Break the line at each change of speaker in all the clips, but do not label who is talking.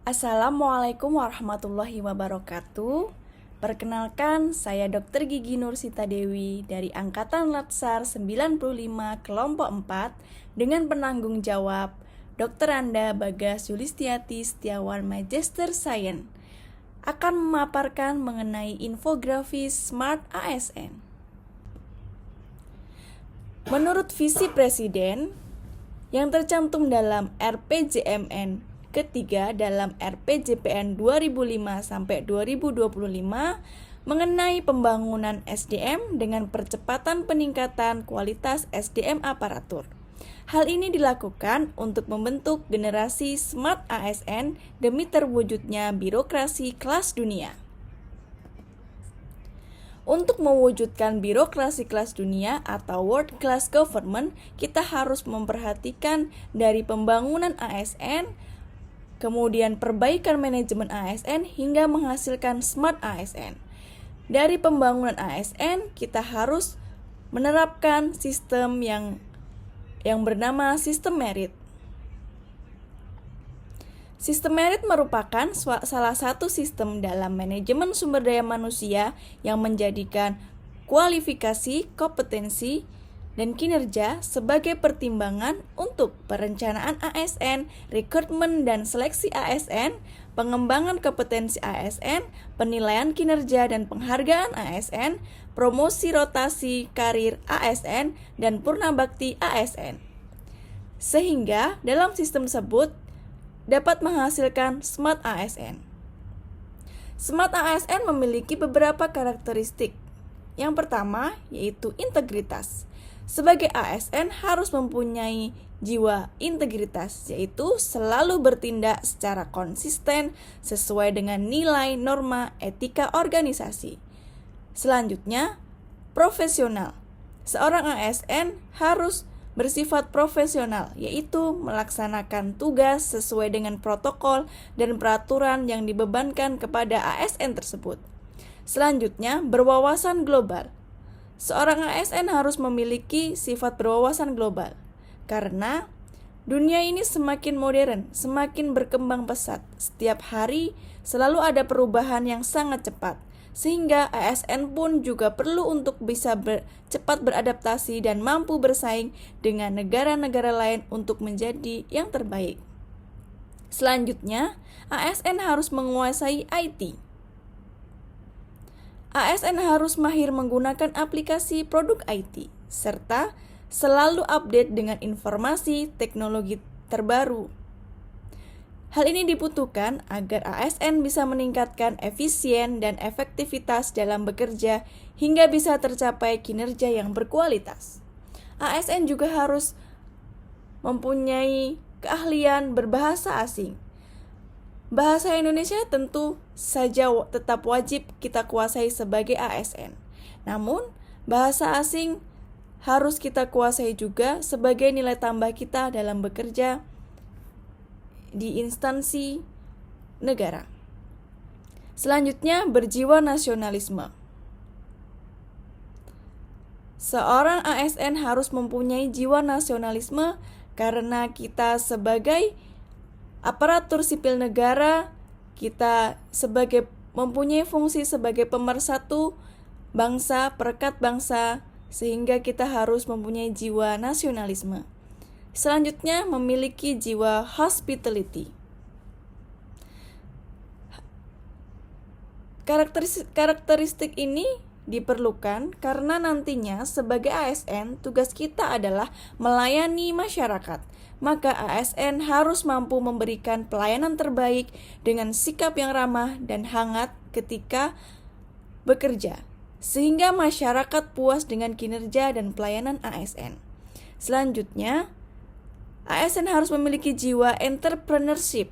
Assalamualaikum warahmatullahi wabarakatuh. Perkenalkan, saya Dr. Gigi Nursita Dewi dari Angkatan Latsar 95 Kelompok 4 dengan penanggung jawab Dr. Anda Bagas Yulistiati Setiawan Magister Science akan memaparkan mengenai infografis Smart ASN. Menurut visi Presiden yang tercantum dalam RPJMN ketiga dalam RPJPN 2005 sampai 2025 mengenai pembangunan SDM dengan percepatan peningkatan kualitas SDM aparatur. Hal ini dilakukan untuk membentuk generasi Smart ASN demi terwujudnya birokrasi kelas dunia. Untuk mewujudkan birokrasi kelas dunia atau world class government, kita harus memperhatikan dari pembangunan ASN, kemudian perbaikan manajemen ASN hingga menghasilkan Smart ASN. Dari pembangunan ASN, kita harus menerapkan sistem yang bernama sistem merit. Sistem merit merupakan salah satu sistem dalam manajemen sumber daya manusia yang menjadikan kualifikasi, kompetensi, dan kinerja sebagai pertimbangan untuk perencanaan ASN, rekrutmen dan seleksi ASN, pengembangan kompetensi ASN, penilaian kinerja dan penghargaan ASN, promosi rotasi karir ASN, dan purnabakti ASN. Sehingga dalam sistem tersebut dapat menghasilkan Smart ASN. Smart ASN memiliki beberapa karakteristik. Yang pertama yaitu integritas. Sebagai ASN harus mempunyai jiwa integritas, yaitu selalu bertindak secara konsisten sesuai dengan nilai norma etika organisasi. Selanjutnya, profesional. Seorang ASN harus bersifat profesional, yaitu melaksanakan tugas sesuai dengan protokol dan peraturan yang dibebankan kepada ASN tersebut. Selanjutnya, berwawasan global. Seorang ASN harus memiliki sifat berwawasan global, karena dunia ini semakin modern, semakin berkembang pesat. Setiap hari selalu ada perubahan yang sangat cepat, sehingga ASN pun juga perlu untuk bisa cepat beradaptasi dan mampu bersaing dengan negara-negara lain untuk menjadi yang terbaik. Selanjutnya, ASN harus menguasai IT. ASN harus mahir menggunakan aplikasi produk IT, serta selalu update dengan informasi teknologi terbaru. Hal ini dibutuhkan agar ASN bisa meningkatkan efisien dan efektivitas dalam bekerja hingga bisa tercapai kinerja yang berkualitas. ASN juga harus mempunyai keahlian berbahasa asing. Bahasa Indonesia tentu saja tetap wajib kita kuasai sebagai ASN. Namun, bahasa asing harus kita kuasai juga sebagai nilai tambah kita dalam bekerja di instansi negara. Selanjutnya, berjiwa nasionalisme. Seorang ASN harus mempunyai jiwa nasionalisme karena kita sebagai aparatur sipil negara, kita mempunyai fungsi sebagai pemersatu bangsa, perekat bangsa, sehingga kita harus mempunyai jiwa nasionalisme. Selanjutnya, memiliki jiwa hospitality. Karakteristik ini diperlukan karena nantinya sebagai ASN, tugas kita adalah melayani masyarakat. Maka ASN harus mampu memberikan pelayanan terbaik dengan sikap yang ramah dan hangat ketika bekerja, sehingga masyarakat puas dengan kinerja dan pelayanan ASN. Selanjutnya, ASN harus memiliki jiwa entrepreneurship.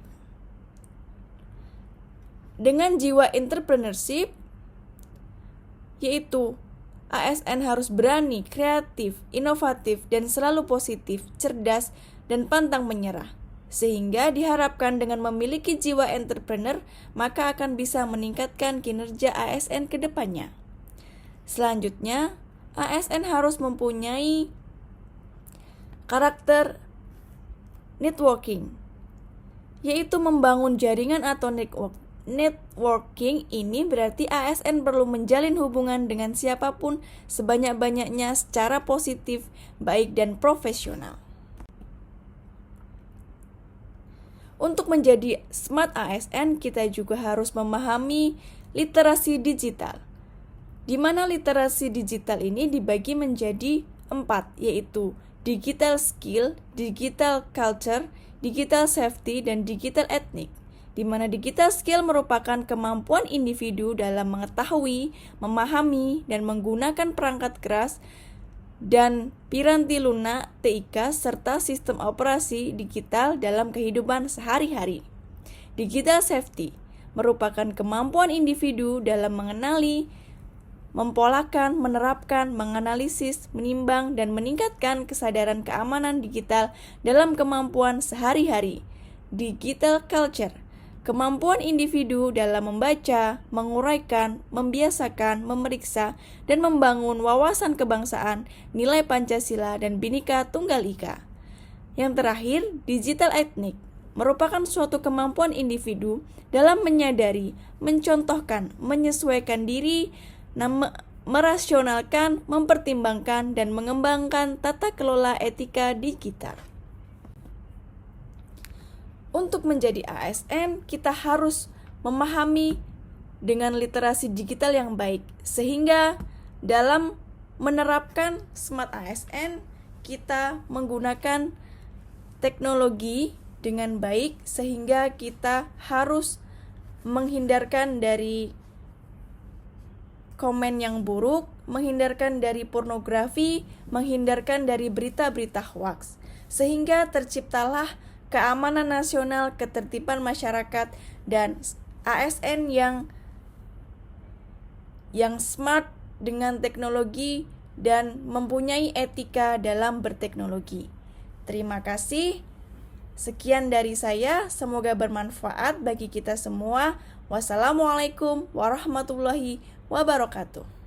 Dengan jiwa entrepreneurship, yaitu ASN harus berani, kreatif, inovatif, dan selalu positif, cerdas, dan pantang menyerah. Sehingga diharapkan dengan memiliki jiwa entrepreneur, maka akan bisa meningkatkan kinerja ASN ke depannya. Selanjutnya, ASN harus mempunyai karakter networking. yaitu membangun jaringan atau networking. Ini berarti ASN perlu menjalin hubungan dengan siapapun sebanyak-banyaknya secara positif, baik dan profesional. Untuk menjadi smart ASN, kita juga harus memahami literasi digital, di mana literasi digital ini dibagi menjadi 4, yaitu digital skill, digital culture, digital safety, dan digital ethnic. Di mana digital skill merupakan kemampuan individu dalam mengetahui, memahami, dan menggunakan perangkat keras dan piranti lunak TIK serta sistem operasi digital dalam kehidupan sehari-hari. Digital safety merupakan kemampuan individu dalam mengenali, mempolakan, menerapkan, menganalisis, menimbang, dan meningkatkan kesadaran keamanan digital dalam kemampuan sehari-hari. Digital culture, kemampuan individu dalam membaca, menguraikan, membiasakan, memeriksa, dan membangun wawasan kebangsaan, nilai Pancasila, dan Bhinneka Tunggal Ika. Yang terakhir, digital ethnic merupakan suatu kemampuan individu dalam menyadari, mencontohkan, menyesuaikan diri, merasionalkan, mempertimbangkan, dan mengembangkan tata kelola etika digital. Untuk menjadi ASN, kita harus memahami dengan literasi digital yang baik, sehingga dalam menerapkan smart ASN, kita menggunakan teknologi dengan baik, sehingga kita harus menghindarkan dari komen yang buruk, menghindarkan dari pornografi, menghindarkan dari berita-berita hoaks, sehingga terciptalah keamanan nasional, ketertiban masyarakat, dan ASN yang smart dengan teknologi dan mempunyai etika dalam berteknologi. Terima kasih. Sekian dari saya, semoga bermanfaat bagi kita semua. Wassalamualaikum warahmatullahi wabarakatuh.